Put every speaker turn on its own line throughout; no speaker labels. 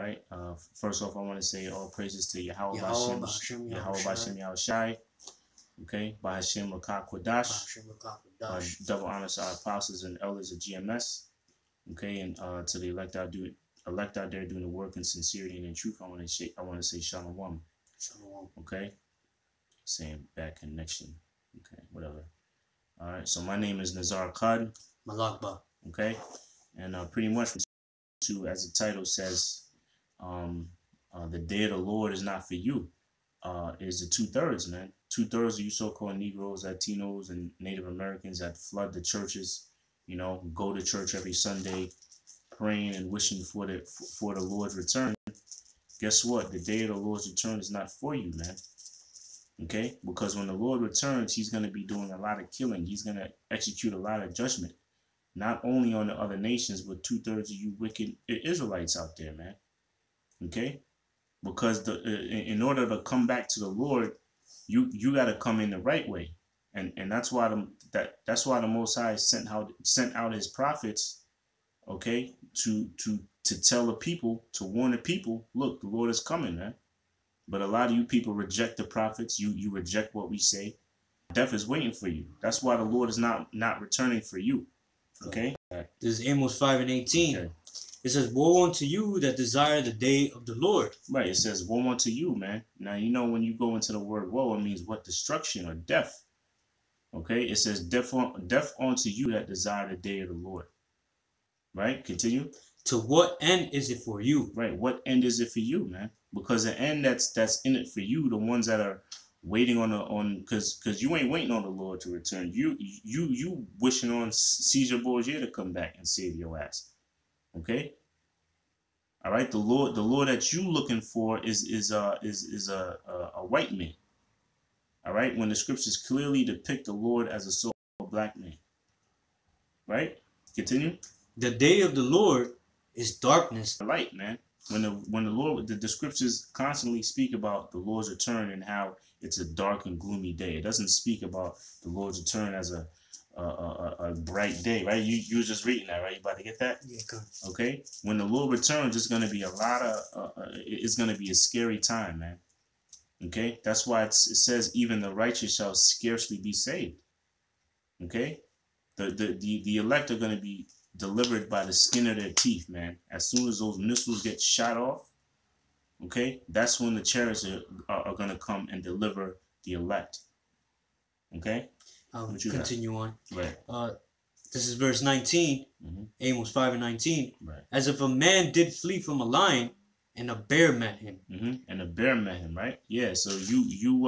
right. First off, I want to say all praises to Yahawah,
Yahawah,
bahasham,
bahasham,
bahasham, Yahawashi. Okay, bahasham, Kodash. Double honors to our apostles and elders of GMS. Okay, and to the elect out there doing the work in sincerity and in truth, I want to say shalawam.
Shalom.
Okay, same bad connection. Okay, whatever. All right, so my name is Nazar Khan.
Malakba.
Okay, and pretty much to, as the title says, the day of the Lord is not for you. Is the 2/3, man. 2/3 of you so-called Negroes, Latinos, and Native Americans that flood the churches, you know, go to church every Sunday, praying and wishing for the Lord's return. Guess what? The day of the Lord's return is not for you, man. Okay? Because when the Lord returns, he's going to be doing a lot of killing. He's going to execute a lot of judgment. Not only on the other nations, but 2/3 of you wicked Israelites out there, man. Okay? Because in order to come back to the Lord, you got to come in the right way. And that's why the Most High sent out his prophets, okay, to tell the people, to warn the people, look, the Lord is coming, man. But a lot of you people reject the prophets. You reject what we say. Death is waiting for you. That's why the Lord is not returning for you. Okay?
This is Amos 5:18. Okay. It says, woe unto you that desire the day of the Lord.
Right. It says, woe unto you, man. Now, you know, when you go into the word woe, it means what? Destruction or death. Okay? It says, death unto you that desire the day of the Lord. Right? Continue.
To what end is it for you?
Right. What end is it for you, man? Because the end that's in it for you, the ones that are waiting because you ain't waiting on the Lord to return. You wishing on Caesar Borgia to come back and save your ass. Okay. All right. The Lord that you looking for is a white man. All right. When the scriptures clearly depict the Lord as a so-called black man. Right. Continue.
The day of the Lord is darkness.
Light, man. When the Lord, the scriptures constantly speak about the Lord's return and how it's a dark and gloomy day. It doesn't speak about the Lord's return as a bright day, right? You were just reading that, right? You about to get that?
Yeah, good.
Okay. When the Lord returns, it's going to be it's going to be a scary time, man. Okay. That's why it says even the righteous shall scarcely be saved. Okay. The elect are going to be delivered by the skin of their teeth, man. As soon as those missiles get shot off, okay, that's when the chariots are going to come and deliver the elect. Okay?
I'll continue on.
Right.
This is verse 19, Amos 5:19.
Right.
As if a man did flee from a lion and a bear met him.
And a bear met him, right? Yeah, so you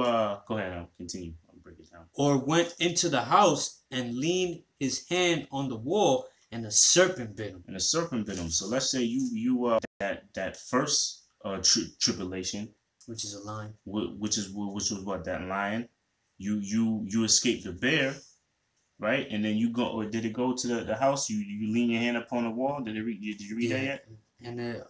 go ahead, I'll continue. I'll break it down.
Or went into the house and leaned his hand on the wall, and a serpent bit him.
And a serpent bit him. So let's say you that first tribulation,
which is a lion,
which was what, that lion. You escaped the bear, right? And then you go, or did it go to the house? You lean your hand upon the wall. Did you read that yet?
And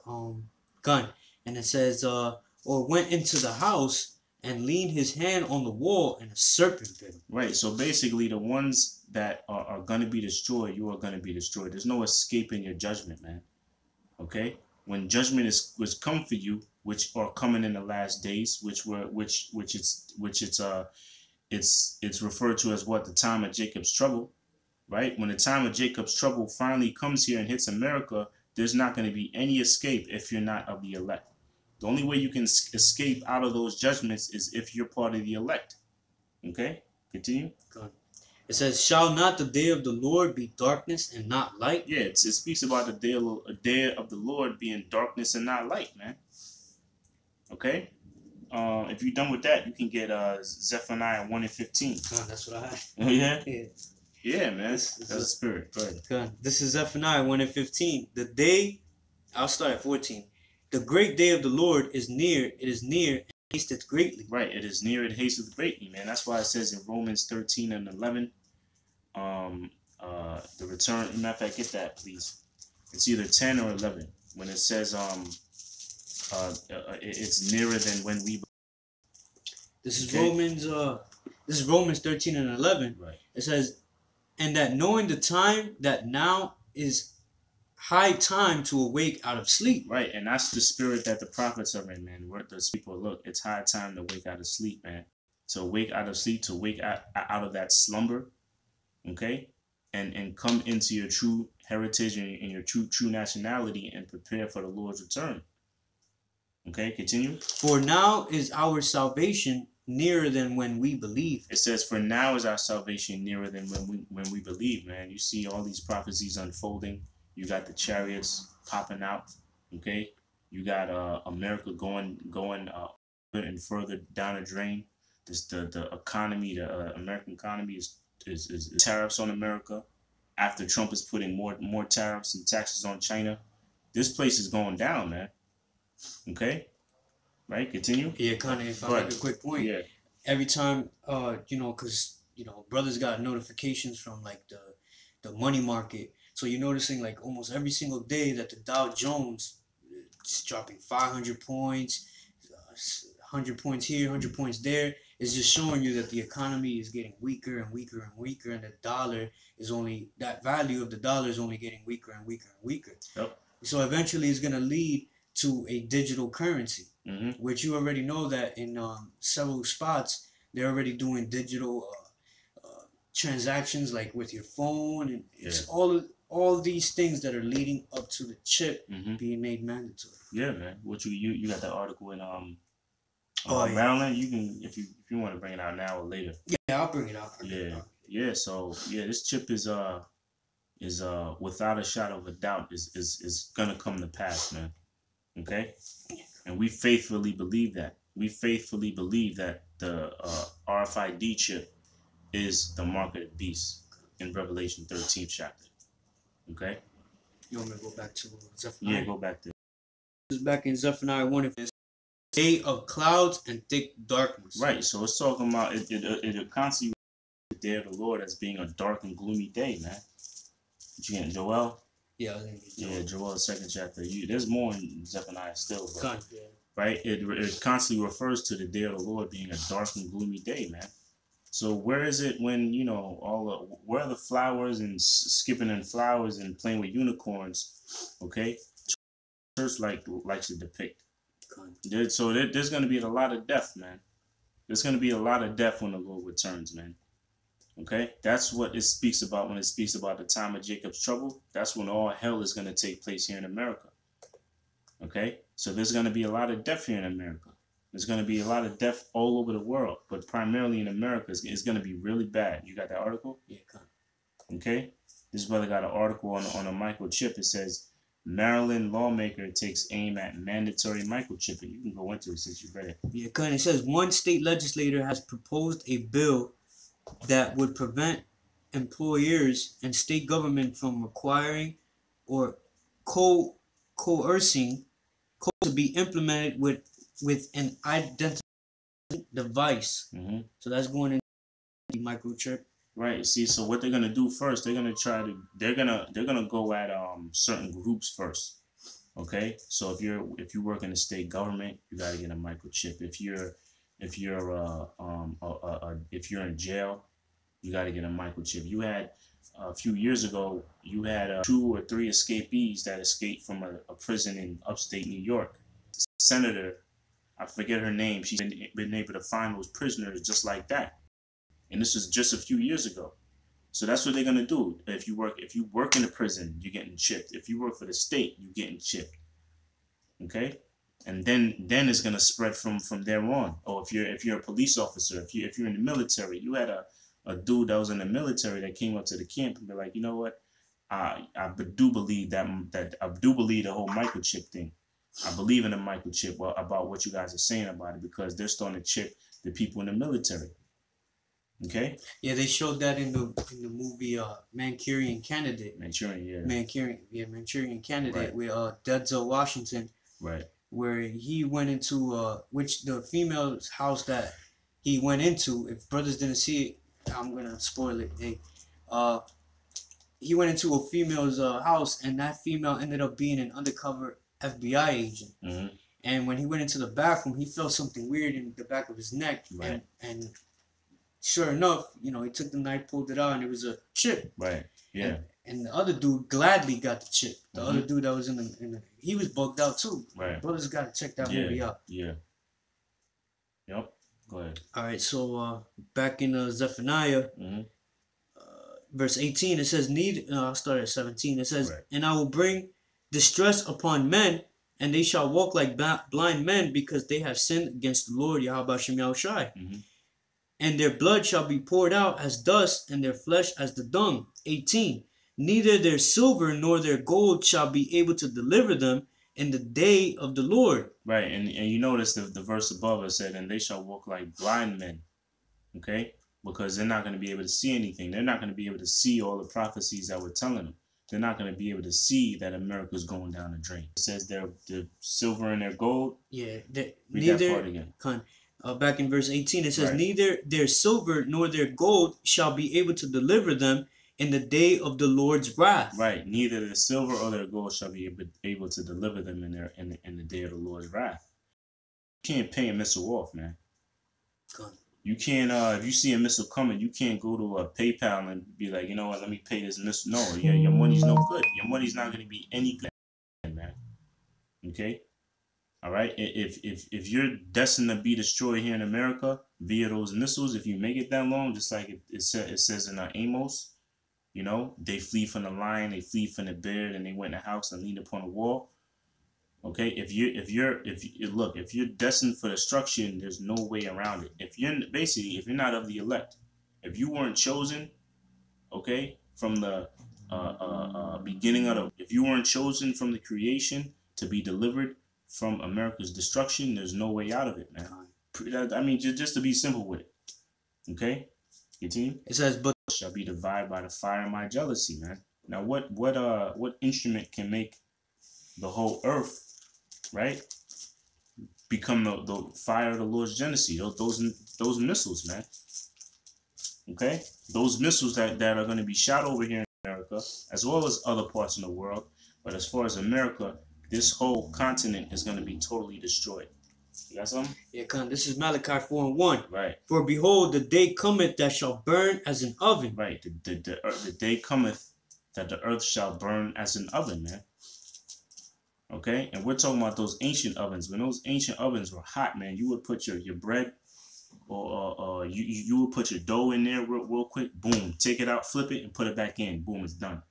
gun, and it says or went into the house and leaned his hand on the wall, and a serpent bit him.
Right. So basically, the ones that are going to be destroyed, you are going to be destroyed. There's no escaping your judgment, man. Okay. When judgment was come for you, which are coming in the last days, which it's referred to as what? The time of Jacob's trouble, right? When the time of Jacob's trouble finally comes here and hits America, there's not going to be any escape if you're not of the elect. The only way you can escape out of those judgments is if you're part of the elect. Okay? Continue.
Good. It says, shall not the day of the Lord be darkness and not light?
Yeah, it speaks about the day of the Lord being darkness and not light, man. Okay? If you're done with that, you can get Zephaniah 1:15.
That's what I had.
Oh, yeah?
Yeah.
Yeah, man. That's the spirit. Go ahead.
Good. This is Zephaniah 1:15. The day, I'll start at 14. The great day of the Lord is near. It is near and hasteth greatly.
Right. It is near. It hasteth greatly, man. That's why it says in Romans 13:11, the return. Matter of fact, get that, please. It's either 10 or 11 when it says it's nearer than when we.
This is Romans. This is Romans 13:11.
Right.
It says, and that knowing the time that now is high time to awake out of sleep.
Right, and that's the spirit that the prophets are in, man. Where those people look, it's high time to wake out of sleep, man. To wake out of sleep, to wake out of that slumber, okay, and come into your true heritage and your true nationality and prepare for the Lord's return. Okay, continue.
For now is our salvation nearer than when we believe.
It says, "For now is our salvation nearer than when we believe." Man, you see all these prophecies unfolding. You got the chariots popping out. Okay, you got America going and further down a drain. The economy, the American economy is tariffs on America. After Trump is putting more tariffs and taxes on China, this place is going down, man. Okay, right? Continue.
Yeah, kind of. If I make a quick point,
yeah.
Every time, because brothers got notifications from like the money market, so you're noticing like almost every single day that the Dow Jones is dropping 500 points, 100 points here, 100 points there. It's just showing you that the economy is getting weaker and weaker and weaker, and the dollar is only, that value of the dollar is only getting weaker and weaker and weaker.
Yep.
So eventually it's going to lead to a digital currency, which you already know that in several spots, they're already doing digital transactions like with your phone, and it's all these things that are leading up to the chip being made mandatory.
Yeah, man. What you got that article in Maryland? You can if you want to bring it out now or later.
Yeah, I'll bring it out.
Yeah. So this chip is without a shadow of a doubt is gonna come to pass, man. Okay, and we faithfully believe that. We faithfully believe that the RFID chip is the mark of the beast in Revelation 13th chapter. Okay.
You want me to go back to Zephaniah?
Yeah, go back there.
This is back in Zephaniah 1. Day of clouds and thick darkness.
Right. So it's talking about it constantly the day of the Lord as being a dark and gloomy day, man. What you getting, Joel?
Yeah,
Joel, 2nd chapter. There's more in Zephaniah still, but,
yeah.
Right? It constantly refers to the day of the Lord being a dark and gloomy day, man. So where is it when where are the flowers and skipping in flowers and playing with unicorns? Okay, church likes to depict. So there's going to be a lot of death, man. There's going to be a lot of death when the Lord returns, man. Okay, that's what it speaks about when it speaks about the time of Jacob's trouble. That's when all hell is going to take place here in America. Okay, so there's going to be a lot of death here in America. There's going to be a lot of death all over the world, but primarily in America, it's going to be really bad. You got that article?
Yeah,
okay. This brother got an article on a microchip. It says, Maryland lawmaker takes aim at mandatory microchipping. You can go into it since you read it.
Yeah, it says one state legislator has proposed a bill that would prevent employers and state government from requiring or coercing to be implemented with an identity device. So that's going into the microchip.
Right. See, so what they're gonna do first, they're gonna go at certain groups first. Okay. So if you work in the state government, you gotta get a microchip. If you're in jail, you gotta get a microchip. You had a few years ago, you had 2 or 3 escapees that escaped from a prison in upstate New York. Senator, I forget her name, she's been able to find those prisoners just like that. And this was just a few years ago. So that's what they're gonna do. If you work in a prison, you're getting chipped. If you work for the state, you're getting chipped. Okay? And then it's gonna spread from there on. Or if you're a police officer, if you're in the military, you had a dude that was in the military that came up to the camp and be like, you know what? I do believe that I do believe the whole microchip thing. I believe in the microchip about what you guys are saying about it, because they're starting to chip the people in the military. Okay.
Yeah, they showed that in the movie Manchurian Candidate.
Manchurian
Candidate,
right.
With Denzel Washington.
Right.
Where he went into which the female's house that he went into. If brothers didn't see it, I'm gonna spoil it. He went into a female's house, and that female ended up being an undercover FBI agent. And when he went into the bathroom, he felt something weird in the back of his neck,
right.
and sure enough, he took the knife, pulled it out, and it was a chip.
Right. Yeah.
And the other dude gladly got the chip. The
Mm-hmm.
other dude that was in the he was bugged out too.
Right.
Brothers got to check that
Yeah.
movie out.
Yeah. Yep. Go ahead.
All right, so back in Zephaniah,
Mm-hmm.
verse 18, it says, I'll start at 17. It says,
Right.
And I will bring distress upon men, and they shall walk like blind men, because they have sinned against the Lord, Yahawashi.
Mm-hmm.
And their blood shall be poured out as dust, and their flesh as the dung. 18. Neither their silver nor their gold shall be able to deliver them in the day of the Lord.
Right, and you notice the verse above it said, and they shall walk like blind men, okay? Because they're not going to be able to see anything. They're not going to be able to see all the prophecies that we're telling them. They're not going to be able to see that America's going down the drain. It says their silver and their gold.
Yeah,
Read
neither,
that part again.
Back in verse 18, it says,
Right.
Neither their silver nor their gold shall be able to deliver them in the day of the Lord's wrath.
Right. Neither the silver or their gold shall be able to deliver them in the day of the Lord's wrath. You can't pay a missile off, man. You can't. If you see a missile coming, you can't go to a PayPal and be like, you know what, let me pay this missile. No, your money's no good. Your money's not going to be any good, man. Okay. All right. If you're destined to be destroyed here in America via those missiles, if you make it that long, just like it says in Amos. They flee from the lion, they flee from the bear, and they went in the house and leaned upon the wall. Okay, if you're destined for destruction, there's no way around it. If you're not of the elect, if you weren't chosen, okay, from the beginning if you weren't chosen from the creation to be delivered from America's destruction, there's no way out of it, man. I mean, just to be simple with it. Okay, continue.
It says, but
shall be divided by the fire of my jealousy, man. Now, what instrument can make the whole earth, right, become the fire of the Lord's jealousy? Those missiles, man. Okay, those missiles that are going to be shot over here in America, as well as other parts in the world. But as far as America, this whole continent is going to be totally destroyed. You got something?
Yeah, this is Malachi 4:1.
Right.
For behold, the day cometh that shall burn as an oven.
Right. The day cometh that the earth shall burn as an oven, man. Okay? And we're talking about those ancient ovens. When those ancient ovens were hot, man, you would put your bread or you would put your dough in there real quick. Boom. Take it out, flip it, and put it back in. Boom, it's done.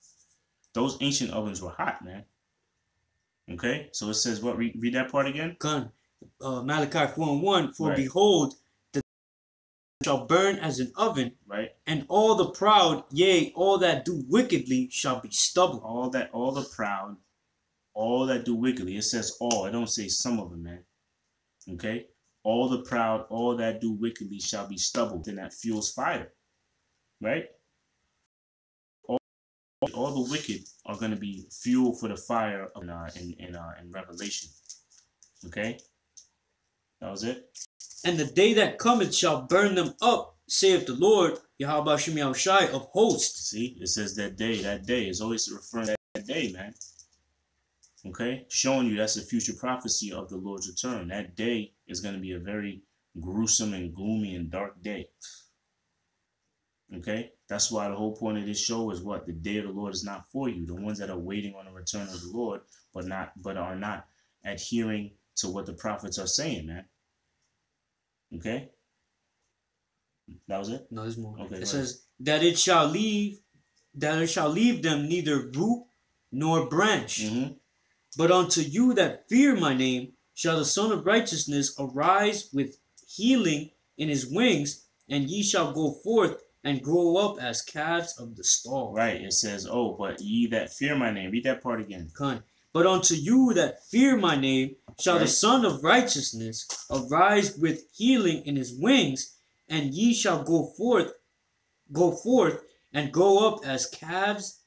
Those ancient ovens were hot, man. Okay? So it says what? Read that part again?
Malachi 4:1. For
right.
behold, the shall burn as an oven,
right? And
all the proud, yea, all that do wickedly shall be stubble.
All the proud, all that do wickedly. It says all. It don't say some of them, man. Okay? All the proud, all that do wickedly shall be stubble. Then that fuels fire, right? All the wicked are going to be fuel for the fire in Revelation. Okay? That was it.
And the day that cometh shall burn them up, saith the Lord, Yahawashi of hosts.
See, it says that day. That day is always referring to that day, man. Okay? Showing you that's a future prophecy of the Lord's return. That day is going to be a very gruesome and gloomy and dark day. Okay? That's why the whole point of this show is what? The day of the Lord is not for you. The ones that are waiting on the return of the Lord, but are not adhering to what the prophets are saying, man. Okay? That was it?
No, there's more.
Okay,
it says that it shall leave them neither root nor branch.
Mm-hmm.
But unto you that fear my name shall the Son of Righteousness arise with healing in his wings, and ye shall go forth and grow up as calves of the stall.
Right. It says, oh, but ye that fear my name. Read that part again.
But unto you that fear my name shall the Son of Righteousness arise with healing in his wings, and ye shall go forth and grow up as calves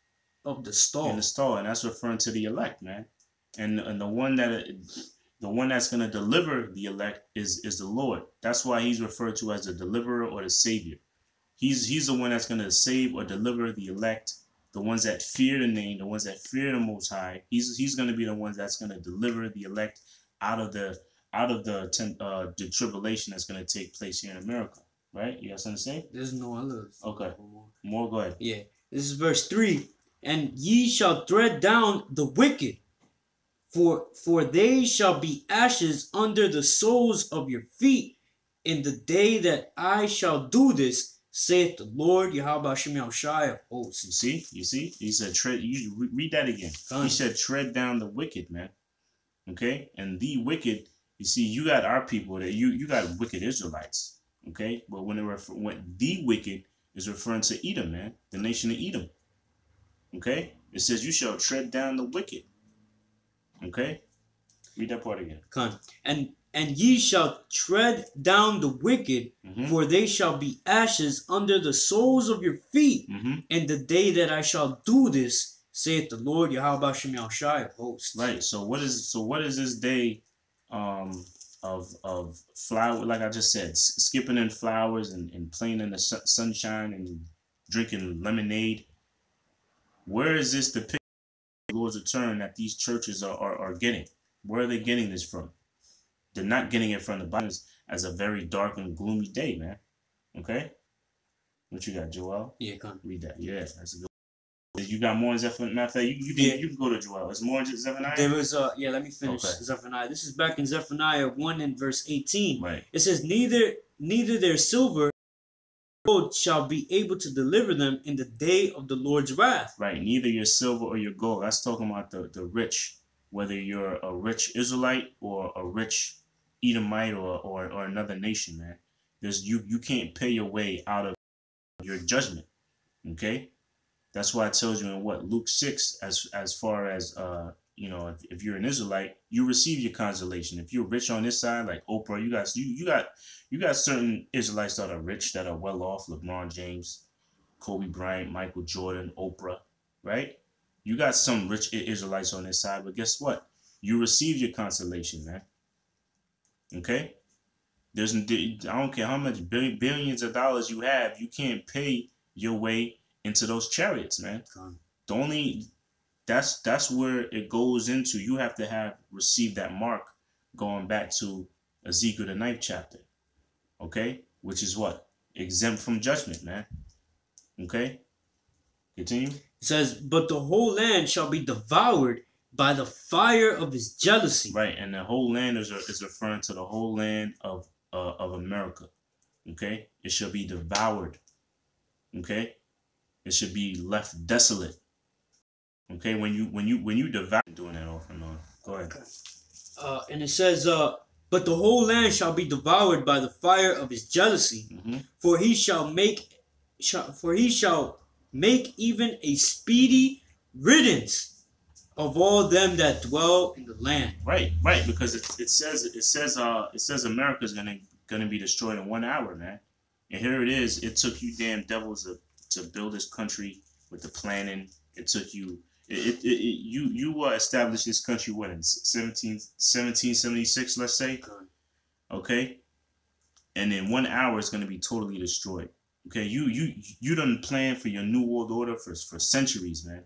of the stall.
In the stall, and that's referring to the elect, man. And the one that's going to deliver the elect is the Lord. That's why he's referred to as the deliverer or the savior. He's the one that's going to save or deliver the elect, the ones that fear the name, the ones that fear the Most High. He's going to be the ones that's going to deliver the elect out of the tribulation that's going to take place here in America. Right? You got something to say?
There's no other.
Okay. More, go ahead.
Yeah. This is verse 3. And ye shall tread down the wicked, for they shall be ashes under the soles of your feet in the day that I shall do this, saith the Lord Yahawashi of hosts.
You see? He said tread. You read that again. He said tread down the wicked, man. Okay? And the wicked, you see, you got our people there. You got wicked Israelites. Okay? But when the wicked is referring to Edom, man, the nation of Edom. Okay? It says you shall tread down the wicked. Okay? Read that part again.
And ye shall tread down the wicked, for they shall be ashes under the soles of your feet in the day that I shall do this, saith the Lord Yahawashi of hosts.
Right. So what is this day of flower, like I just said, skipping in flowers and playing in the sunshine and drinking lemonade? Where is this the picture of the Lord's return that these churches are getting? Where are they getting this from? They're not getting it from the Bible as a very dark and gloomy day, man. Okay? What you got, Joel?
Yeah, come.
Read that. Yeah, that's a good one. You got more in Zephaniah? Matter of fact, you can go to Joel. It's more in Zephaniah?
There was, let me finish Zephaniah. This is back in Zephaniah 1 and verse 18.
Right.
It says, neither their silver or gold shall be able to deliver them in the day of the Lord's wrath.
Right. Neither your silver or your gold. That's talking about the rich. Whether you're a rich Israelite or a rich Edomite or another nation, man. You can't pay your way out of your judgment. Okay? That's why it tells you in Luke 6, as far as if you're an Israelite, you receive your consolation. If you're rich on this side, like Oprah, you got certain Israelites that are rich, that are well off, LeBron James, Kobe Bryant, Michael Jordan, Oprah, right? You got some rich Israelites on this side, but guess what? You receive your consolation, man. Okay? I don't care how much billions of dollars you have, you can't pay your way into those chariots, man. That's where it goes into. You have to received that mark going back to Ezekiel the 9th chapter. Okay? Which is what? Exempt from judgment, man. Okay? Continue.
It says, but the whole land shall be devoured by the fire of his jealousy.
Right, and the whole land is referring to the whole land of America. Okay? It shall be devoured. Okay? It should be left desolate. Okay? When you devour, doing that off and on. Go ahead.
And it says, but the whole land shall be devoured by the fire of his jealousy, for he shall make even a speedy riddance of all them that dwell in the land.
Right, because it says America is gonna be destroyed in 1 hour, man. And here it is. It took you damn devils to build this country with the planning. It took you. You established this country what in 1776, let's say. Okay, and in 1 hour it's gonna be totally destroyed. Okay, you done planned for your new world order for centuries, man.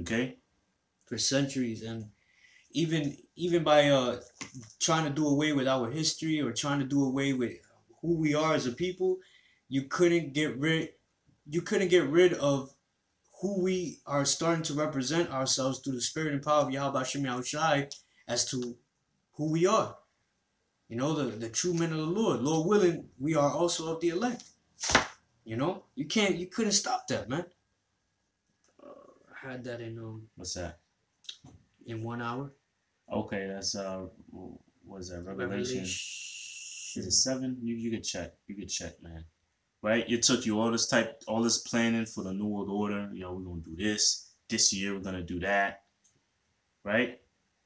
Okay,
for centuries, and even by trying to do away with our history or trying to do away with who we are as a people, you couldn't get rid of who we are starting to represent ourselves through the spirit and power of Yahawashi as to who we are. You know, the true men of the Lord. Lord willing, we are also of the elect. You know, you couldn't stop that, man. I had that in
what's that?
In 1 hour.
Okay, that's what is that? Revelation. Is it 7? You could check. You could check, man. Right? It took you all this planning for the new world order. You know, we're gonna do this year. We're gonna do that. Right?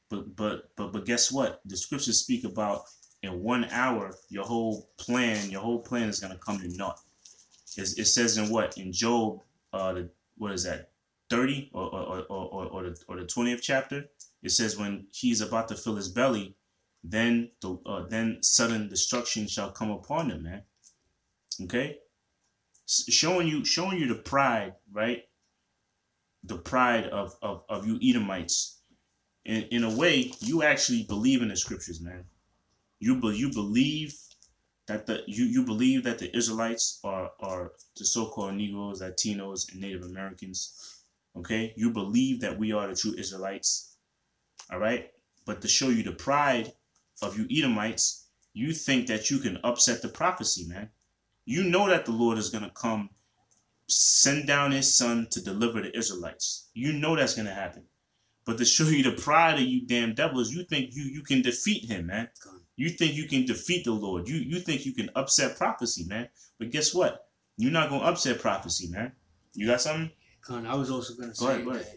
But guess what? The scriptures speak about in 1 hour, your whole plan is gonna come to naught. It says in Job, what is that, 30 or the 20th chapter? It says when he's about to fill his belly, then sudden destruction shall come upon him, man. Okay, showing you the pride, right? The pride of you Edomites. In a way, you actually believe in the scriptures, man. You believe that you believe that the Israelites are the so-called Negroes, Latinos, and Native Americans. Okay, you believe that we are the true Israelites. All right, but to show you the pride of you Edomites, you think that you can upset the prophecy, man. You know that the Lord is gonna come, send down His Son to deliver the Israelites. You know that's gonna happen. But to show you the pride of you damn devils, you think you can defeat Him, man. You think you can defeat the Lord. You think you can upset prophecy, man. But guess what? You're not gonna upset prophecy, man. You got something?
Con, I was also gonna say that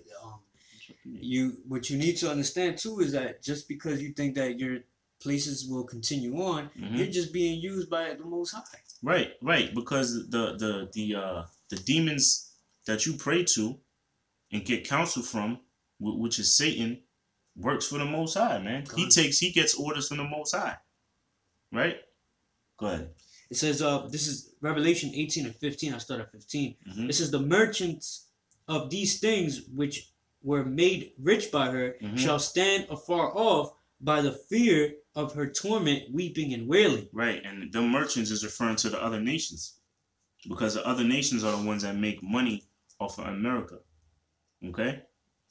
what you need to understand too is that just because you think that your places will continue on, you're just being used by the Most High.
Right. Because the demons that you pray to and get counsel from, which is Satan, works for the Most High, man. He gets orders from the Most High. Right? Go ahead.
It says, this is Revelation 18 and 15. I start at 15. It says, the merchants of these things which were made rich by her shall stand afar off by the fear of her torment, weeping and wailing.
Right, and the merchants is referring to the other nations, because the other nations are the ones that make money off of America. Okay?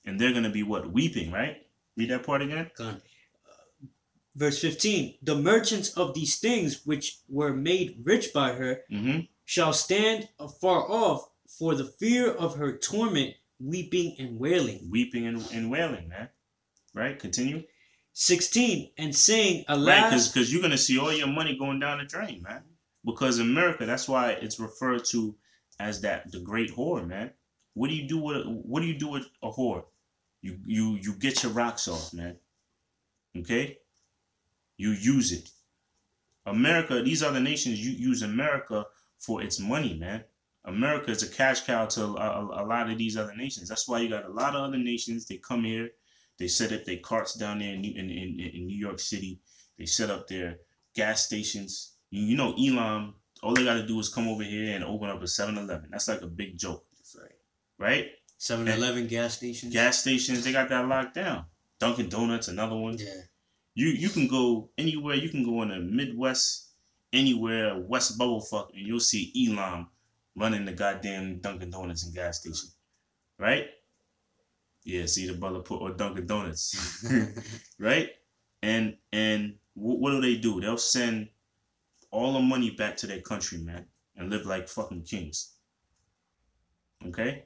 And they're going to be what? Weeping, right? Read that part again.
Verse 15. The merchants of these things which were made rich by her shall stand afar off for the fear of her torment, weeping and wailing.
Weeping and wailing, man. Right? Continue.
16. And saying, alas.
Right, because you're going to see all your money going down the drain, man. Because America, that's why it's referred to as the great whore, man. What do you do with a whore? You get your rocks off, man. Okay? You use it. America, these other nations, you use America for its money, man. America is a cash cow to a lot of these other nations. That's why you got a lot of other nations. They come here, they set up their carts down there in New York City. They set up their gas stations. You know, Elam, all they got to do is come over here and open up a 7-Eleven. That's like a big joke.
That's right.
Right?
7-Eleven gas stations.
Gas stations, they got that locked down. Dunkin' Donuts, another one.
Yeah.
You can go anywhere. You can go in the Midwest, anywhere, West Bubblefuck, and you'll see Elam running the goddamn Dunkin' Donuts and gas station. Right? Yeah, see the brother put or Dunkin' Donuts. Right? And what do? They'll send all the money back to their country, man, and live like fucking kings. Okay?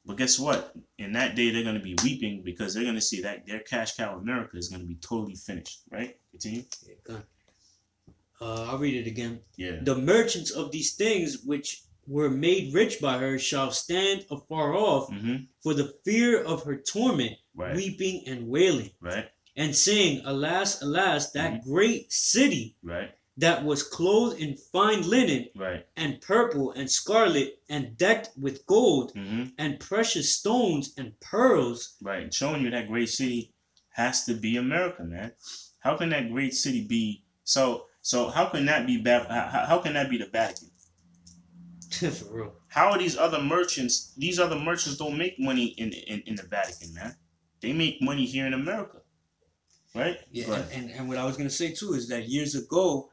But guess what? In that day, they're going to be weeping because they're going to see that their cash cow America is going to be totally finished. Right? Continue.
Yeah, I'll read it again.
Yeah.
The merchants of these things which were made rich by her shall stand afar off for the fear of her torment, weeping and wailing.
Right.
And saying, alas, alas, that great city.
Right.
That was clothed in fine linen, and purple and scarlet, and decked with gold, and precious stones and pearls.
Right, showing you that great city has to be America, man. How can that great city be? So how can that be? How can that be the Vatican?
For real.
How are these other merchants? These other merchants don't make money in the Vatican, man. They make money here in America, right?
Yeah, and what I was gonna say too is that years ago,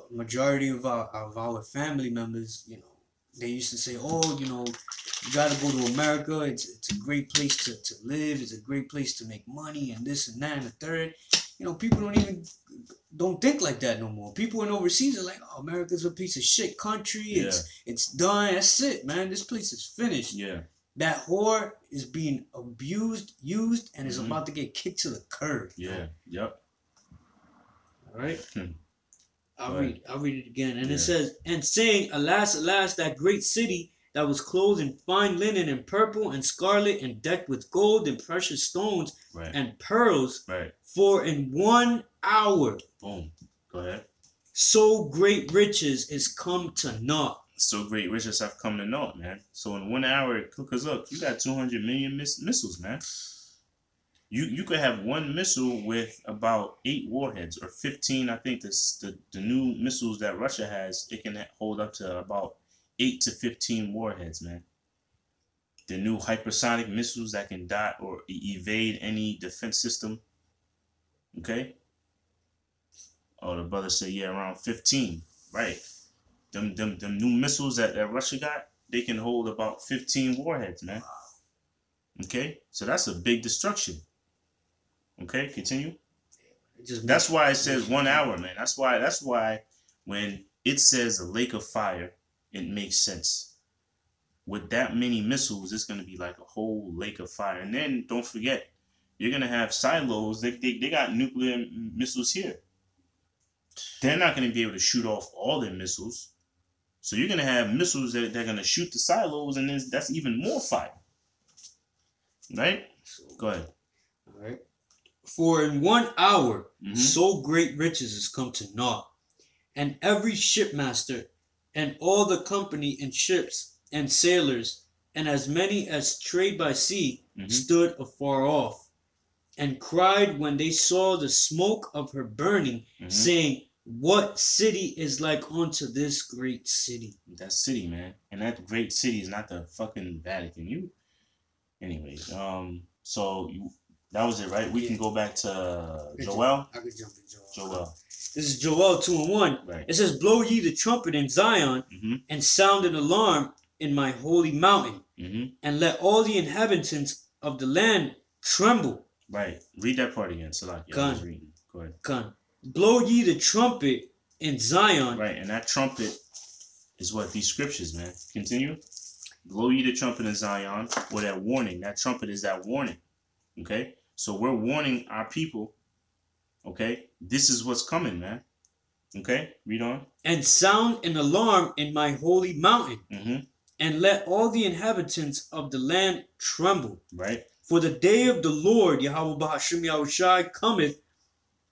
majority of our family members, you know, they used to say, oh, you know, you got to go to America. It's a great place to live. It's a great place to make money and this and that and the third. You know, people don't think like that no more. People in overseas are like, oh, America's a piece of shit country.
Yeah.
It's done. That's it, man. This place is finished.
Yeah.
That whore is being abused, used, and is about to get kicked to the curb.
Yeah. Yep.
All right. I'll read it again. And it says, and saying, alas, alas, that great city that was clothed in fine linen and purple and scarlet and decked with gold and precious stones and pearls.
Right.
For in 1 hour.
Boom. Go ahead.
So great riches is come to naught.
So great riches have come to naught, man. So in 1 hour, cook us up. You got 200 million missiles, man. You could have one missile with about 8 warheads or 15. I think the new missiles that Russia has, it can hold up to about 8 to 15 warheads, man. The new hypersonic missiles that can dot or evade any defense system. Okay. Oh, the brother said, yeah, around 15. Right. Them new missiles that Russia got, they can hold about 15 warheads, man. Okay? So that's a big destruction. Okay, continue. That's why it says 1 hour, man. That's why when it says a lake of fire, it makes sense. With that many missiles, it's gonna be like a whole lake of fire. And then don't forget, you're gonna have silos. They got nuclear missiles here. They're not gonna be able to shoot off all their missiles. So you're gonna have missiles that they're gonna shoot the silos, and then that's even more fire. Right? Go ahead.
All right. For in 1 hour, so great riches is come to naught, and every shipmaster, and all the company and ships and sailors, and as many as trade by sea, stood afar off, and cried when they saw the smoke of her burning, saying, what city is like unto this great city?
That city, man. And that great city is not the fucking Vatican. Anyways, so that was it, right? We can go back to Joel.
I could jump in
Joel.
This is Joel 2:1.
Right.
It says, blow ye the trumpet in Zion, and sound an alarm in my holy mountain, and let all the inhabitants of the land tremble.
Right. Read that part again, Salaki.
Go ahead. Blow ye the trumpet in Zion.
Right, and that trumpet is what? These scriptures, man. Continue. Blow ye the trumpet in Zion, or that warning. That trumpet is that warning. Okay? So we're warning our people. Okay? This is what's coming, man. Okay? Read on.
And sound an alarm in my holy mountain. And let all the inhabitants of the land tremble.
Right.
For the day of the Lord, Yahawah, bahasham, Yahawashi, cometh,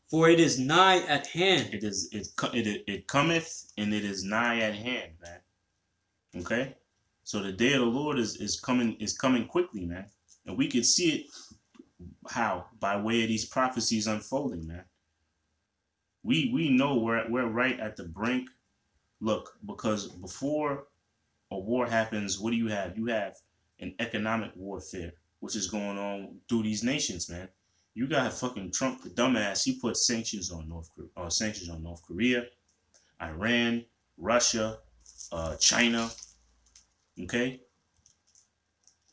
for it is nigh at hand.
It cometh, and it is nigh at hand, man. Okay? So the day of the Lord is coming quickly, man. And we can see it how? By way of these prophecies unfolding, man. We know we're right at the brink. Look, because before a war happens, what do you have? You have an economic warfare, which is going on through these nations, man. You got fucking Trump, the dumbass. He put sanctions on North Korea, Iran, Russia, China. Okay.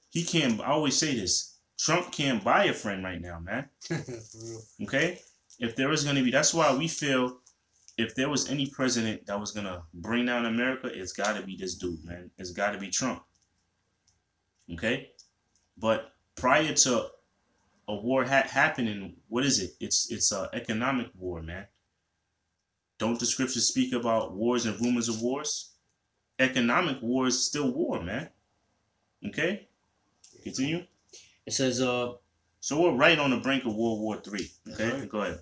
He can't. I always say this. Trump can't buy a friend right now, man. Okay. If there is going to be, that's why we feel if there was any president that was going to bring down America, it's got to be this dude, man. It's got to be Trump. Okay. But prior to a war happening, what is it? It's an economic war, man. Don't the scriptures speak about wars and rumors of wars? Economic war is still war, man. Okay? Continue.
It says,
so we're right on the brink of World War III. Okay? Right. Go ahead.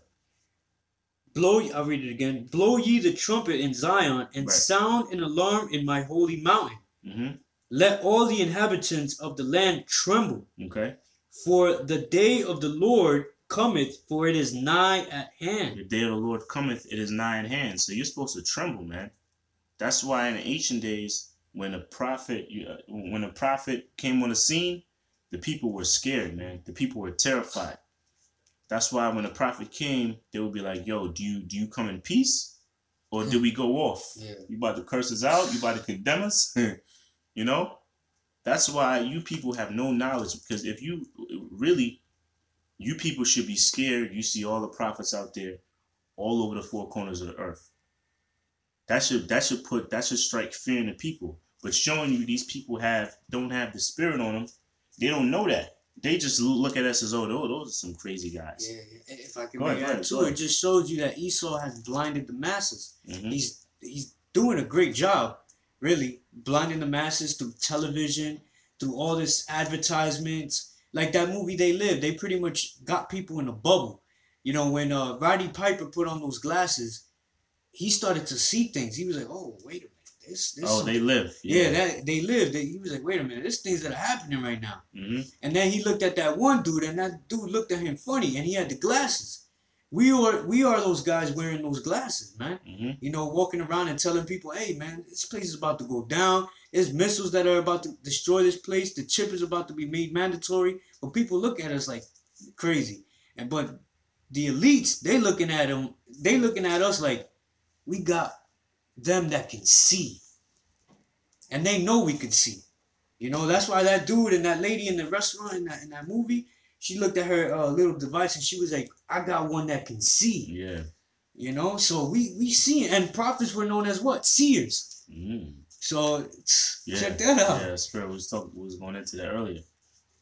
I'll read it again. Blow ye the trumpet in Zion, and sound an alarm in my holy mountain. Let all the inhabitants of the land tremble.
Okay.
For the day of the Lord cometh, for it is nigh at hand.
The day of the Lord cometh, it is nigh at hand. So you're supposed to tremble, man. That's why in the ancient days, when a prophet came on the scene, the people were scared, man. The people were terrified. That's why when a prophet came, they would be like, yo, do you come in peace? Or do we go off? Yeah. You about to curse us out? You about to condemn us? You know? That's why you people have no knowledge. Because if you people should be scared. You see all the prophets out there all over the four corners of the earth. That should strike fear in the people. But showing you these people don't have the spirit on them, they don't know that. They just look at us as, oh, those are some crazy guys.
Yeah. If I can add to it, just shows you that Esau has blinded the masses. He's doing a great job, really, blinding the masses through television, through all this advertisements. Like that movie They Live, they pretty much got people in a bubble. You know, when Roddy Piper put on those glasses, he started to see things. He was like, oh, wait a minute.
They live.
Yeah, They Live. He was like, wait a minute, there's things that are happening right now. And then he looked at that one dude, and that dude looked at him funny, and he had the glasses. We are those guys wearing those glasses, man. You know, walking around and telling people, hey, man, this place is about to go down. There's missiles that are about to destroy this place. The chip is about to be made mandatory. But people look at us like crazy. But the elites, they looking at us like, we got them that can see. And they know we can see. You know, that's why that dude and that lady in the restaurant in that movie, she looked at her little device and she was like, I got one that can see.
Yeah.
You know, so we see it. And prophets were known as what? Seers. So check that out.
Yeah, Spirit was going into that earlier.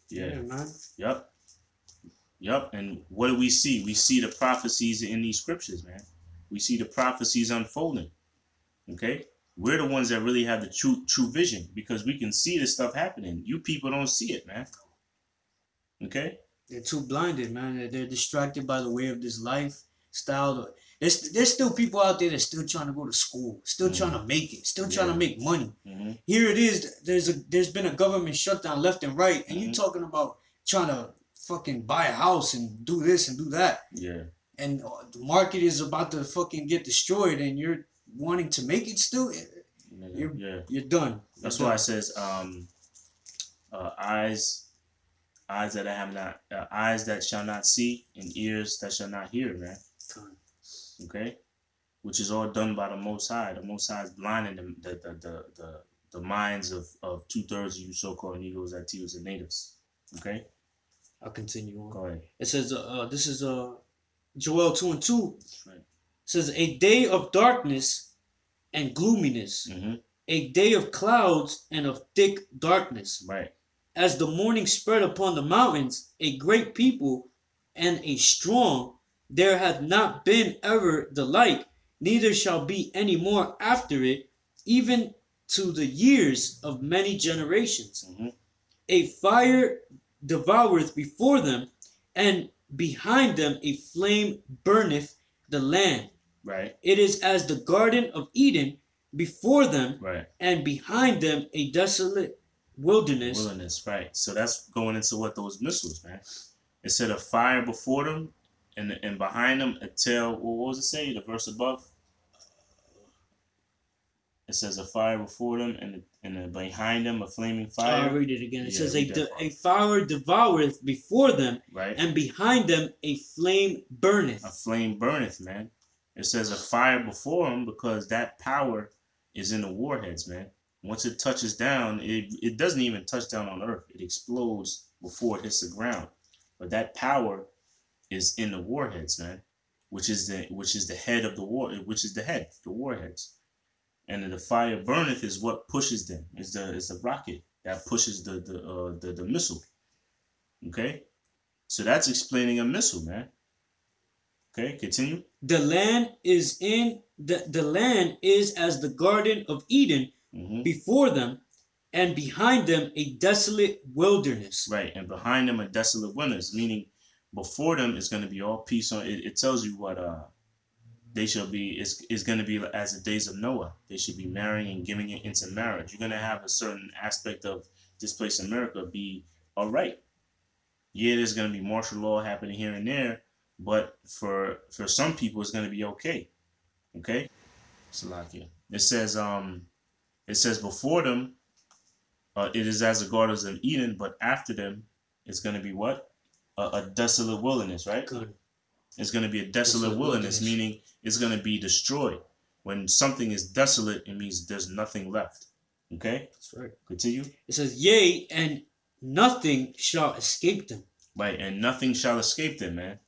Yeah,
man.
Yep. And what do we see? We see the prophecies in these scriptures, man. We see the prophecies unfolding. Okay? We're the ones that really have the true vision because we can see this stuff happening. You people don't see it, man. Okay?
They're too blinded, man. They're distracted by the way of this lifestyle. There's still people out there that's still trying to go to school, still trying to make it, still trying to make money. Here it is. There's been a government shutdown left and right, and you talking about trying to fucking buy a house and do this and do that.
Yeah. And
the market is about to fucking get destroyed, and you're wanting to make it still. You're done.
That's why it says eyes that I have not, eyes that shall not see, and ears that shall not hear, man. Okay, which is all done by the Most High. The Most High is blinding the minds of 2/3 of you so-called Negroes, Latinos, and natives. Okay,
I'll continue on.
Go ahead.
It says, this is Joel 2:2.
Right.
It says, a day of darkness and gloominess, a day of clouds and of thick darkness.
Right.
As the morning spread upon the mountains, a great people and a strong, there hath not been ever the like, neither shall be any more after it, even to the years of many generations. A fire devoureth before them, and behind them a flame burneth the land.
Right.
It is as the Garden of Eden before them,
right,
and behind them a desolate wilderness.
Right. So that's going into what those missiles, man. It said a fire before them, and behind them a tail. What was it say? The verse above. It says a fire before them, and behind them a flaming fire.
I'll read it again. It says a fire devoureth before them,
right,
and behind them a flame burneth.
A flame burneth, man. It says a fire before them because that power is in the warheads, man. Once it touches down, it doesn't even touch down on earth. It explodes before it hits the ground. But that power is in the warheads, man, which is the head of the war, the warheads. And then the fire burneth is what pushes them. Is the rocket that pushes the missile. Okay, so that's explaining a missile, man. Okay, continue.
The land is as the Garden of Eden before them, and behind them a desolate wilderness.
Right, and behind them a desolate wilderness, meaning before them is going to be all peace. On it tells you what they shall be. Is going to be as the days of Noah. They should be marrying and giving it into marriage. You're going to have a certain aspect of this place in America be all right. Yeah, there's going to be martial law happening here and there, but for some people it's going to be okay. Okay, Salakia. It says before them, it is as the Gardens of Eden, but after them, it's going to be what? A desolate wilderness, right?
Good.
It's going to be a desolate wilderness, meaning it's going to be destroyed. When something is desolate, it means there's nothing left. Okay?
That's right.
Continue.
It says, yea, and nothing shall escape them.
Right, and nothing shall escape them, man.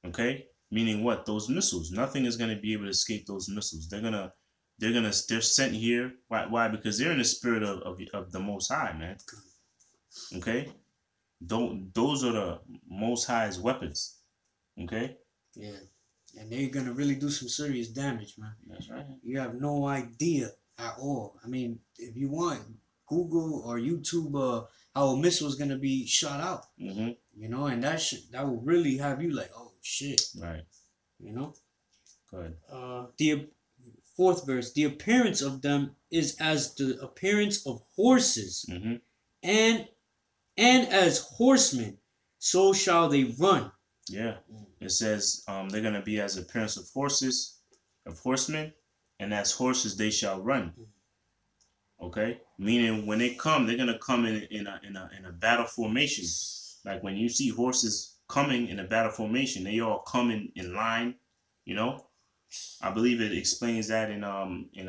Okay? Meaning what? Those missiles. Nothing is going to be able to escape those missiles. They're sent here. Why? Because they're in the spirit of the Most High, man. Okay? Those are the Most High's weapons. Okay?
Yeah. And they're going to really do some serious damage, man.
That's right.
You have no idea at all. I mean, if you want, Google or YouTube how a missile is going to be shot out. You know, and that will really have you like, oh, shit.
Right.
You know?
Go ahead.
The fourth verse, the appearance of them is as the appearance of horses, and as horsemen, so shall they run.
Yeah. It says they're going to be as appearance of horsemen, and as horses they shall run. Okay? Meaning when they come, they're going to come in a battle formation. Like when you see horses coming in a battle formation, they all come in line, you know? I believe it explains that in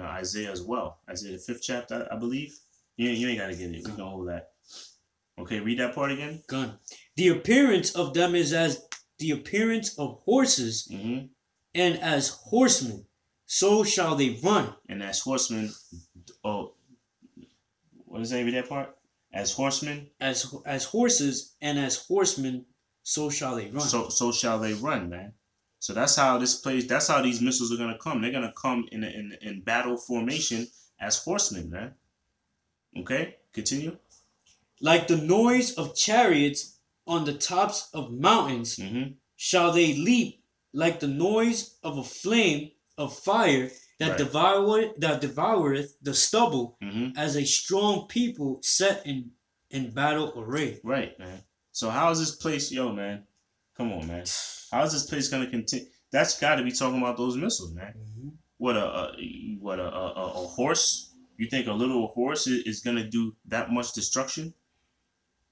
Isaiah as well. Isaiah the 5th chapter, I believe. You ain't gotta get it. We can hold that. Okay, read that part again.
Gun. The appearance of them is as the appearance of horses,
Mm-hmm.
and as horsemen, so shall they run.
And as horsemen, oh, what does that read that part? As horsemen,
as horses, and as horsemen, so shall they run.
So shall they run, man. So that's how this plays. That's how these missiles are gonna come. They're gonna come in battle formation as horsemen, man. Okay, continue.
Like the noise of chariots on the tops of mountains,
Mm-hmm.
shall they leap, like the noise of a flame of fire that devoureth the stubble,
Mm-hmm.
as a strong people set in battle array.
Right, man. So how is this place, yo, man? Come on, man. How is this place gonna continue? That's got to be talking about those missiles, man.
Mm-hmm.
What a horse? You think a little horse is gonna do that much destruction?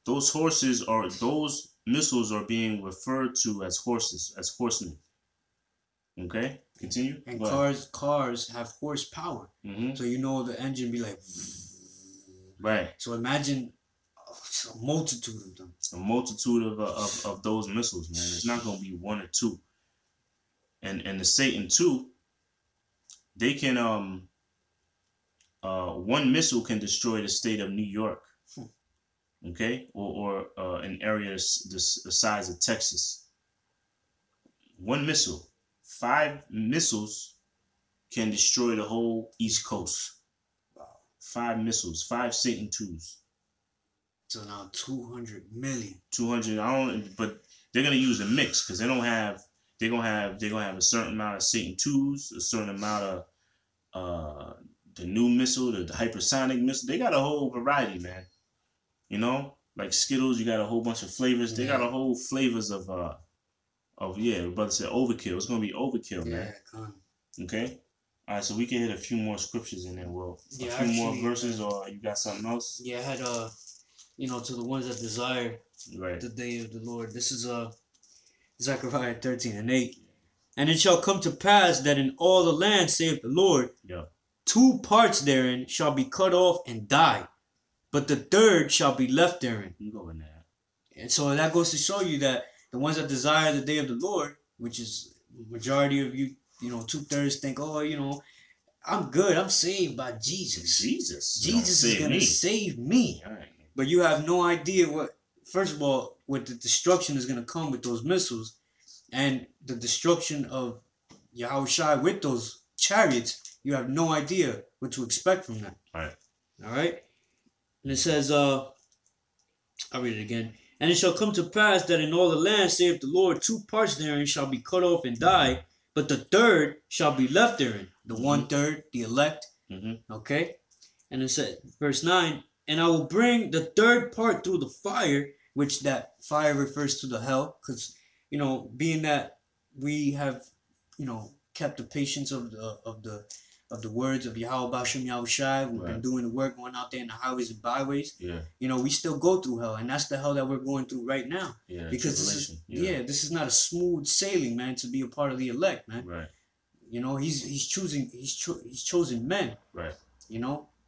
Those missiles are being referred to as horses, as horsemen. Okay, continue.
And
Go
cars have horsepower,
Mm-hmm.
so you know the engine be like.
Right.
So imagine a multitude of them.
A multitude of those missiles, man. It's not gonna be one or two. And the Satan too, they can one missile can destroy the state of New York. Okay, or an area the size of Texas. One missile, 5 missiles can destroy the whole East Coast.
Wow.
5 missiles, 5 Satan twos.
So now 200 million.
200. But they're gonna use a mix because they're gonna have a certain amount of Satan twos, a certain amount of the new missile, the hypersonic missile. They got a whole variety, man. You know, like Skittles, you got a whole bunch of flavors. They got a whole flavors of brother said overkill. It's gonna be overkill, man. Okay. All right, so we can hit a few more scriptures in there. Well, a few more verses, or you got something else?
Yeah, I had to the ones that desire the day of the Lord. This is Zechariah 13:8. And it shall come to pass that in all the land, saith the Lord, 2 parts therein shall be cut off and die, but the third shall be left therein.
You go in there.
And so that goes to show you that the ones that desire the day of the Lord, which is majority of you, 2/3 think, oh, I'm good. I'm saved by Jesus. Jesus is going to save me.
Right.
But you have no idea what the destruction is going to come with those missiles and the destruction of Yahawashi with those chariots. You have no idea what to expect from that.
All right.
All right. And it says, I'll read it again. And it shall come to pass that in all the land, saith the Lord, 2 parts therein shall be cut off and die, but the third shall be left therein. The 1/3, the elect.
Mm-hmm.
Okay. And it said, verse 9, and I will bring the third part through the fire, which that fire refers to the hell, because being that we have kept the patience of the words of Yahawah, bahasham, Yahawashi. We've been doing the work, going out there in the highways and byways.
Yeah.
We still go through hell, and that's the hell that we're going through right now.
Yeah.
Because this is not a smooth sailing, man, to be a part of the elect, man.
Right.
He's chosen men.
Right.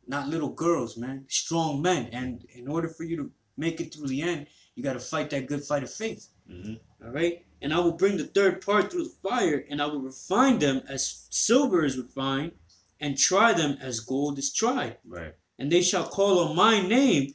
Not little girls, man. Strong men. And in order for you to make it through the end, you got to fight that good fight of faith.
Mm-hmm.
All right? And I will bring the third part through the fire, and I will refine them as silver is refined, and try them as gold is tried.
Right.
And they shall call on my name,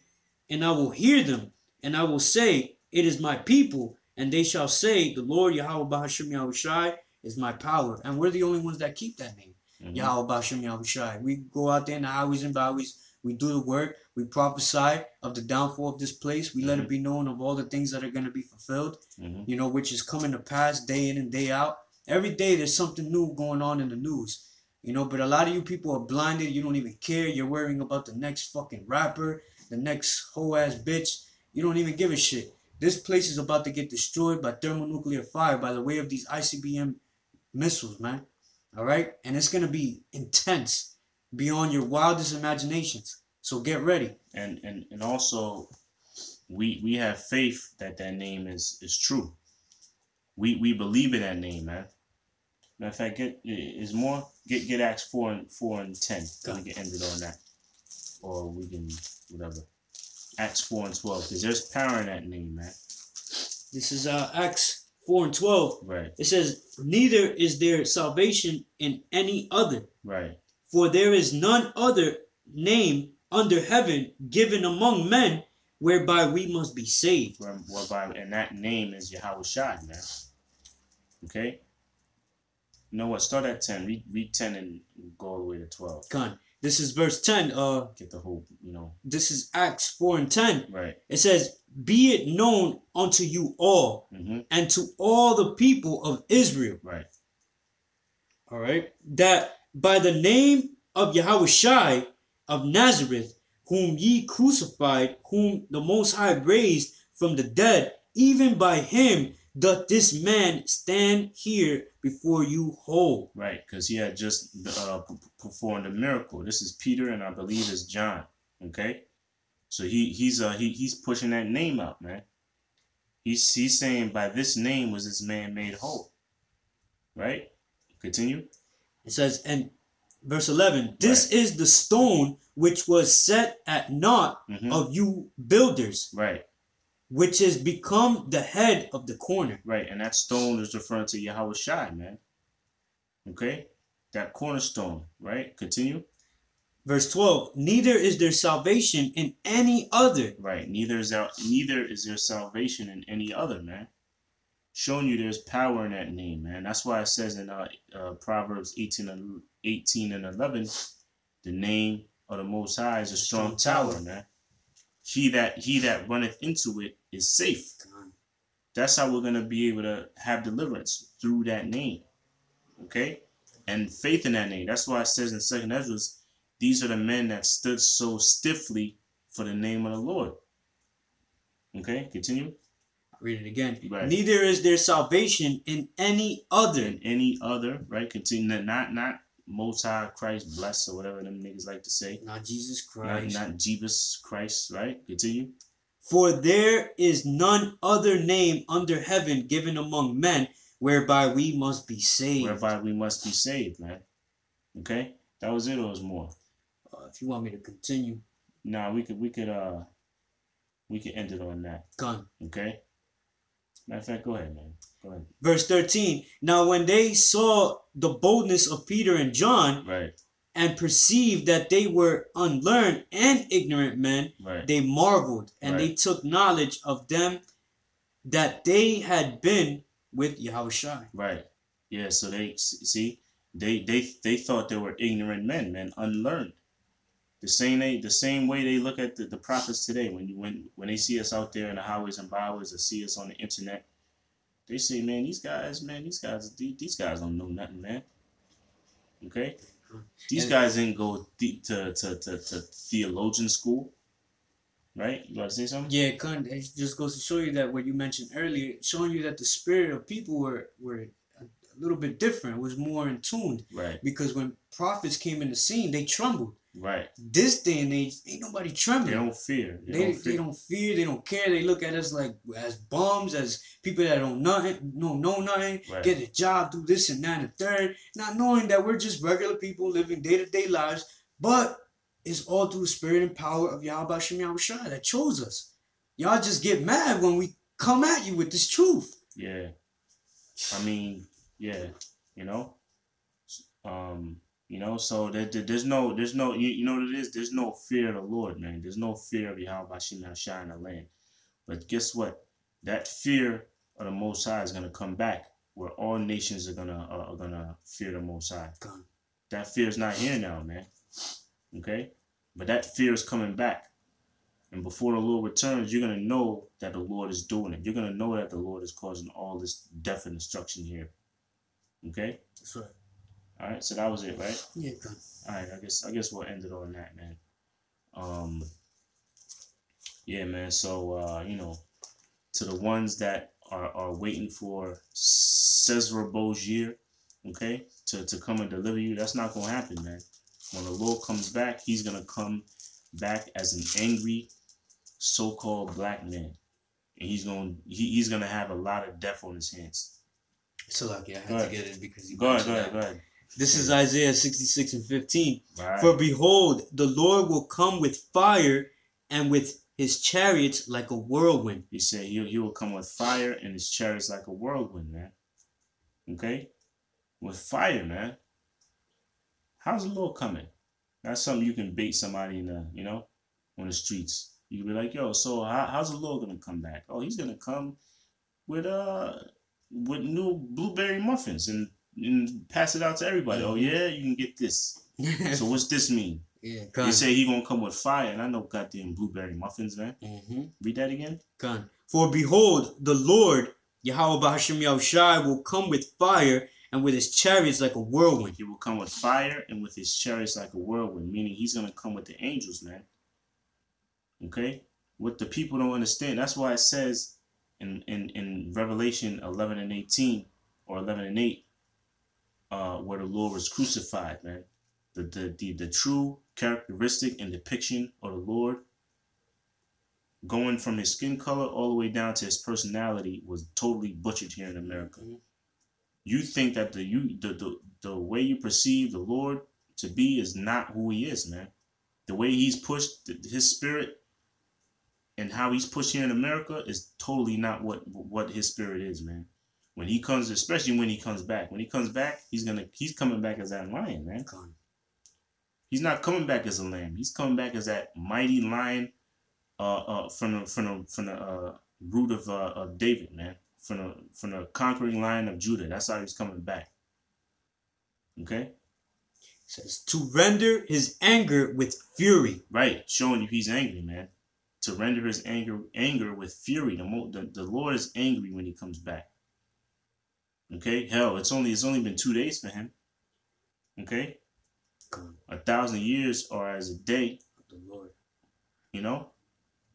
and I will hear them, and I will say, it is my people. And they shall say, the Lord Yahawah, bahasham, Yahawashi is my power. And we're the only ones that keep that name.
Mm-hmm.
Yahawah, bahasham, Yahawashi. We go out there in the highways and byways. We do the work. We prophesy of the downfall of this place. We let it be known of all the things that are going to be fulfilled, which is coming to pass day in and day out. Every day there's something new going on in the news. But a lot of you people are blinded. You don't even care. You're worrying about the next fucking rapper, the next whole ass bitch. You don't even give a shit. This place is about to get destroyed by thermonuclear fire by the way of these ICBM missiles, man. All right? And it's going to be intense beyond your wildest imaginations. So get ready.
And also, we have faith that name is true. We believe in that name, man. Matter of fact, is more. Get Acts 4:10. So we can end it on that, or we can whatever. Acts 4:12, because there's power in that name, man.
This is Acts 4:12.
Right.
It says, "Neither is there salvation in any other,
Right.
for there is none other name under heaven given among men whereby we must be saved."
Whereby, and that name is Yahawashi, man. Okay. You know what? Start at 10. Read 10 and go all the way to 12.
Con. This is verse 10.
Get the whole,
This is Acts 4:10.
Right.
It says, "Be it known unto you all, and to all the people of Israel."
Right.
All right. "That by the name of Yahawashi of Nazareth, whom ye crucified, whom the Most High raised from the dead, even by him doth this man stand here before you whole."
Right, because he had just performed a miracle. This is Peter, and I believe it's John. Okay, so he's pushing that name out, man. He's saying by this name was this man made whole. Right. Continue.
It says, and verse 11, "This is the stone which was set at naught of you builders."
Right.
"Which is become the head of the corner."
Right, and that stone is referring to Yahawashi, man. Okay, that cornerstone. Right. Continue.
Verse 12, "Neither is there salvation in any other."
Right. Neither is there salvation in any other, man. Showing you there's power in that name, man. That's why it says in Proverbs 18 and 11, the name of the Most High is a strong tower, man. He that runneth into it is safe. That's how we're gonna be able to have deliverance, through that name. Okay, and faith in that name. That's why it says in 2nd Ezra, these are the men that stood so stiffly for the name of the Lord. Okay, continue.
I'll read it again.
Right.
"Neither is there salvation in any other."
In any other, right? Continue. Not Most High Christ bless, or whatever them niggas like to say.
Not Jesus Christ.
Not Jesus Christ, right? Continue.
"For there is none other name under heaven given among men whereby we must be saved."
Whereby we must be saved, man. Okay, that was it, or was more?
If you want me to continue.
Nah, we could end it on that.
Gun.
Okay. Matter of fact, go ahead, man. Go ahead.
Verse 13. "Now when they saw the boldness of Peter and John,
right,
and perceived that they were unlearned and ignorant men,
right,
they marveled, and
right,
they took knowledge of them that they had been with Yahawashi."
Right. Yeah. So they they thought they were ignorant men, unlearned. The same way they look at the prophets today. When they see us out there in the highways and byways, or see us on the internet, they say, man, these guys don't know nothing, man. Okay, these guys didn't go to theologian school, right? You want to say something?
Yeah, it just goes to show you that what you mentioned earlier, showing you that the spirit of people were a little bit different, was more in tune.
Right.
Because when prophets came in the scene, they trembled.
Right.
This day and age, ain't nobody trembling.
They don't fear.
They don't fear. They don't care. They look at us like as bums, as people that don't know nothing,
right,
get a job, do this and that and the third, not knowing that we're just regular people living day-to-day lives. But it's all through the spirit and power of Yahawashi that chose us. Y'all just get mad when we come at you with this truth.
Yeah. I mean, yeah, so there's no, you know what it is? There's no fear of the Lord, man. There's no fear of Yahawashi in the land. But guess what? That fear of the Most High is gonna come back, where all nations are gonna fear the Most High.
God.
That fear is not here now, man. Okay, but that fear is coming back, and before the Lord returns, you're gonna know that the Lord is doing it. You're gonna know that the Lord is causing all this death and destruction here. Okay.
That's right.
All right, so that was it, right?
Yeah, God.
All right, I guess we'll end it on that, man. Yeah, man. So to the ones that are waiting for Cesar Bogier, okay, to come and deliver you, that's not gonna happen, man. When the Lord comes back, he's gonna come back as an angry, so-called black man, and he's gonna have a lot of death on his hands.
So lucky I had to get it because you
go ahead.
This is Isaiah 66:15.
Right.
For behold, the Lord will come with fire and with his chariots like a whirlwind.
He said he will come with fire and his chariots like a whirlwind, man. Okay? With fire, man. How's the Lord coming? That's something you can bait somebody in the, on the streets. You can be like, yo, so how's the Lord gonna come back? Oh, he's gonna come with new blueberry muffins and pass it out to everybody. Oh yeah, you can get this. So what's this mean?
Yeah,
he say he gonna come with fire, and I know goddamn blueberry muffins, man. Read that again.
For behold, the Lord, Yahawah bahasham Yahawashi, will come with fire and with his chariots like a whirlwind.
He will come with fire and with his chariots like a whirlwind, meaning he's gonna come with the angels, man. Okay? What the people don't understand. That's why it says in Revelation 11:18 or 11:8, where the Lord was crucified, man. The true characteristic and depiction of the Lord, going from his skin color all the way down to his personality, was totally butchered here in America. You think that the way you perceive the Lord to be is not who he is, man. The way he's pushed, his spirit, and how he's pushed here in America is totally not what his spirit is, man. When he comes, especially when he comes back. When he comes back, he's coming back as that lion, man. He's not coming back as a lamb. He's coming back as that mighty lion from the root of David, man. From the conquering lion of Judah. That's how he's coming back. Okay?
It says to render his anger with fury.
Right, showing you he's angry, man. To render his anger with fury. The Lord is angry when he comes back. Okay? Hell, it's only been 2 days for him. Okay? 1,000 years are as a day.
The Lord.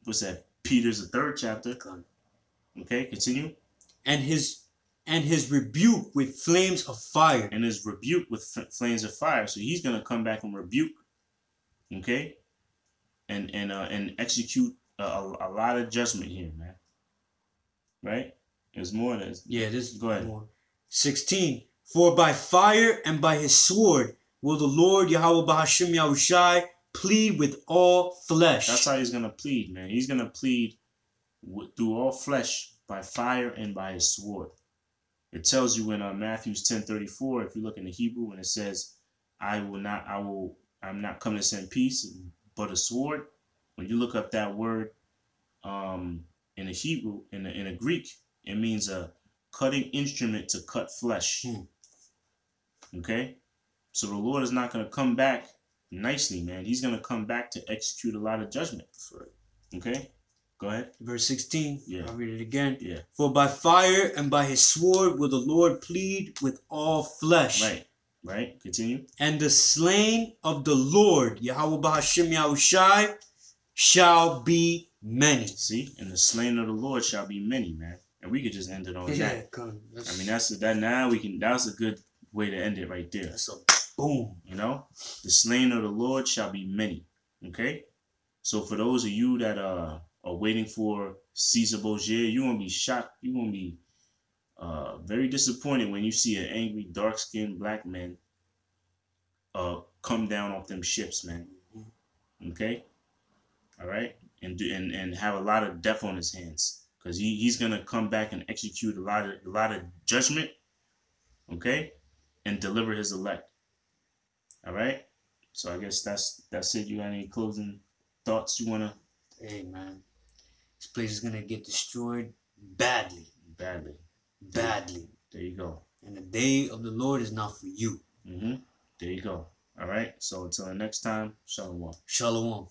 What's that? Peter's the 3rd chapter. Okay, continue.
And his rebuke with flames of fire.
And his rebuke with flames of fire. So he's gonna come back and rebuke. Okay? And execute a lot of judgment here, man. Right? There's more than this.
Yeah, this is
go ahead.
More. 16. For by fire and by his sword will the Lord Yahawah bahasham Yahawashi plead with all flesh.
That's how he's gonna plead, man. He's gonna plead through all flesh by fire and by his sword. It tells you in Matthew 10:34, if you look in the Hebrew, when it says, I'm not coming to send peace, but a sword. When you look up that word in the Hebrew, in the Greek, it means a cutting instrument to cut flesh. Okay? So the Lord is not going to come back nicely, man. He's going to come back to execute a lot of judgment. Okay? Go ahead.
Verse 16.
Yeah.
I'll read it again.
Yeah.
For by fire and by his sword will the Lord plead with all flesh.
Right. Continue.
And the slain of the Lord, Yahawah bahasham Yahawashi, shall be many.
See? And the slain of the Lord shall be many, man. And we could just end it on that. I mean, that's a good way to end it right there.
That's a boom.
The slain of the Lord shall be many. Okay? So for those of you that are waiting for Caesar Borgia, you're going to be shocked. You're going to be very disappointed when you see an angry, dark-skinned black man come down off them ships, man. Okay? All right? And have a lot of death on his hands. Because he's going to come back and execute a lot of judgment. Okay? And deliver his elect. All right? So I guess that's it. You got any closing thoughts you want to?
Hey, man. This place is going to get destroyed badly.
Badly. There you go.
And the day of the Lord is not for you.
There you go. All right. So until the next time, shalawam.
Shalawam.